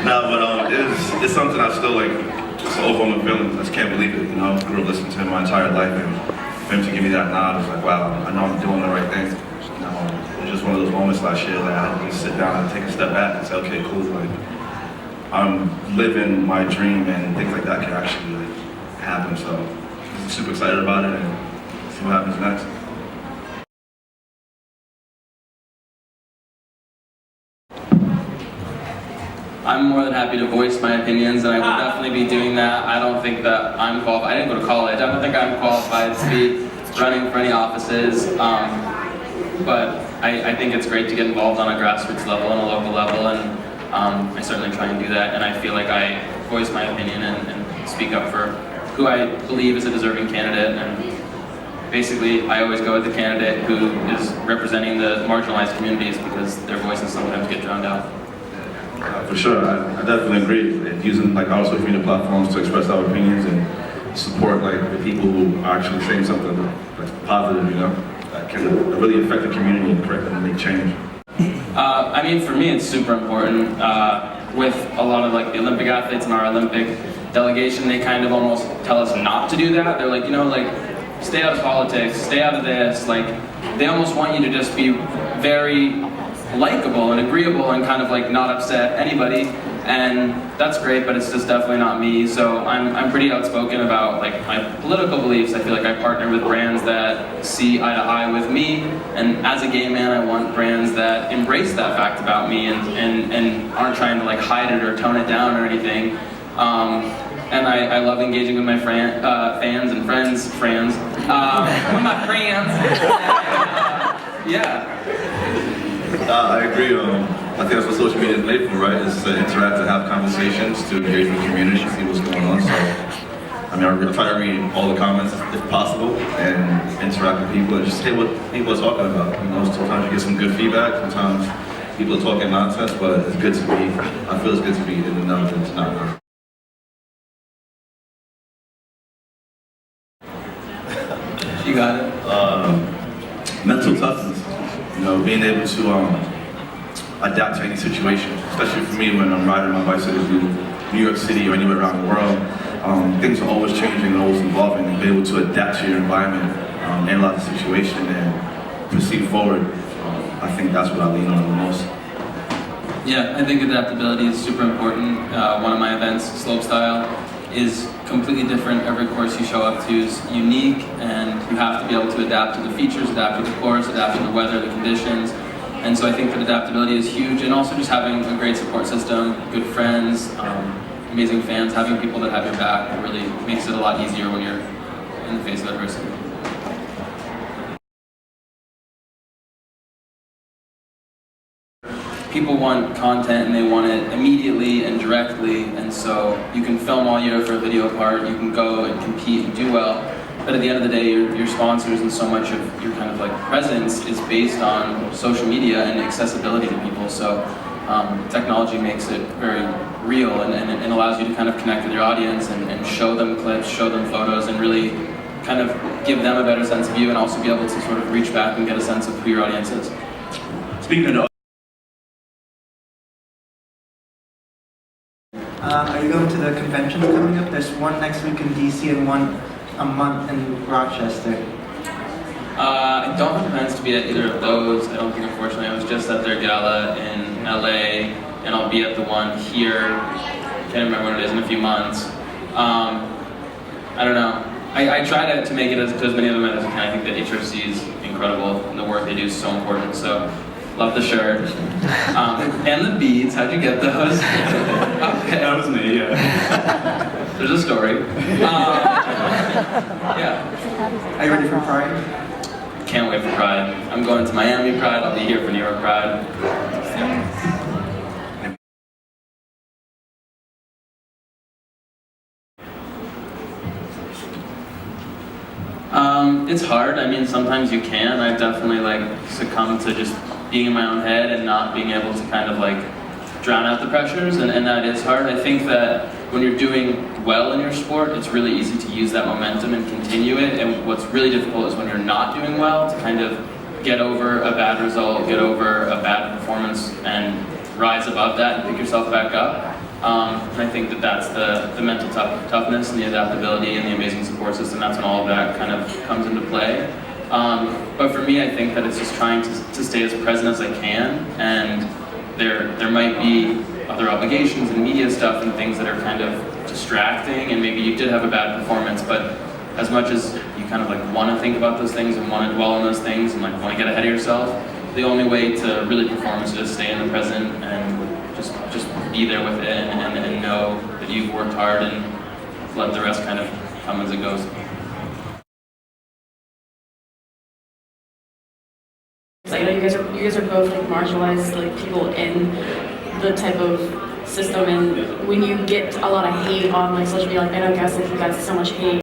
No, but it's something I still like. It's an overwhelming feeling. I just can't believe it. You know, I grew up listening to him my entire life, and for him to give me that nod, it's like, wow, I know I'm doing the right thing. You know, it was just one of those moments last year that I had to just sit down and take a step back and say, okay, cool, like I'm living my dream, and things like that can actually like happen. So I'm super excited about it, and see what happens next. I'm more than happy to voice my opinions, and I will definitely be doing that. I don't think that I'm qualified. I didn't go to college. I don't think I'm qualified to be running for any offices. But I think it's great to get involved on a grassroots level and a local level, and I certainly try and do that. And I feel like I voice my opinion and speak up for who I believe is a deserving candidate. And basically, I always go with the candidate who is representing the marginalized communities, because their voices sometimes get drowned out. For sure, I definitely agree. And using like our social media platforms to express our opinions and support like the people who are actually saying something that's positive, you know, that can really affect the community and make change. I mean, for me, it's super important. With a lot of like the Olympic athletes in our Olympic delegation, they kind of almost tell us not to do that. They're like, you know, like, stay out of politics, stay out of this. Like, they almost want you to just be very likable and agreeable and kind of like not upset anybody, and that's great, but it's just definitely not me. So I'm pretty outspoken about like my political beliefs. I feel like I partner with brands that see eye to eye with me, and as a gay man I want brands that embrace that fact about me and aren't trying to like hide it or tone it down or anything. And I love engaging with my fans and friends, with my friends. Yeah. I agree. I think that's what social media is made for, right? Is to interact, to have conversations, to engage with the community, see what's going on. So, I mean, I try to read all the comments if possible and interact with people and just hear what people are talking about. You know, sometimes you get some good feedback, sometimes people are talking nonsense, but it's good to be, I feel it's good to be in the know than to not know. You got it. Mental toughness. You know, being able to adapt to any situation, especially for me when I'm riding my bicycle through New York City or anywhere around the world. Things are always changing and always evolving, and be able to adapt to your environment, analyze the situation, and proceed forward. I think that's what I lean on the most. Yeah, I think adaptability is super important. One of my events, Slopestyle, is completely different. Every course you show up to is unique, and you have to be able to adapt to the features, adapt to the course, adapt to the weather, the conditions. And so I think that adaptability is huge, and also just having a great support system, good friends, amazing fans, having people that have your back really makes it a lot easier when you're in the face of adversity. People want content and they want it immediately and directly, and so you can film all year for a video part, you can go and compete and do well, but at the end of the day, your sponsors and so much of your kind of like presence is based on social media and accessibility to people. So technology makes it very real and allows you to kind of connect with your audience and show them clips, show them photos, and really kind of give them a better sense of you, and also be able to sort of reach back and get a sense of who your audience is. Speaking of are you going to the conventions coming up? There's one next week in DC and one a month in Rochester. I don't have plans to be at either of those. I don't think, unfortunately. I was just at their gala in LA, and I'll be at the one here. I can't remember when it is, in a few months. I don't know. I try to make it as many of them as I can. I think that HRC is incredible, and the work they do is so important. So, love the shirt. And the beads, how'd you get those? Okay. That was me, yeah. There's a story. Yeah. Are you ready for Pride? Can't wait for Pride. I'm going to Miami Pride, I'll be here for New York Pride. It's hard. I mean, sometimes you can. I've definitely succumbed to just being in my own head and not being able to kind of drown out the pressures, and that is hard. I think that when you're doing well in your sport, it's really easy to use that momentum and continue it, and what's really difficult is when you're not doing well to kind of get over a bad result, get over a bad performance, and rise above that and pick yourself back up. And I think that that's the mental toughness and the adaptability and the amazing support system. That's when all of that kind of comes into play. But for me, I think that it's just trying to stay as present as I can, and there might be other obligations and media stuff and things that are kind of distracting, and maybe you did have a bad performance, but as much as you kind of like want to think about those things and want to dwell on those things and like want to get ahead of yourself, the only way to really perform is to just stay in the present and just be there with it and know that you've worked hard and let the rest kind of come as it goes. I know you guys are both like marginalized like people in the type of system, and when you get a lot of hate on like social media, like I know Gus, like he got so much hate.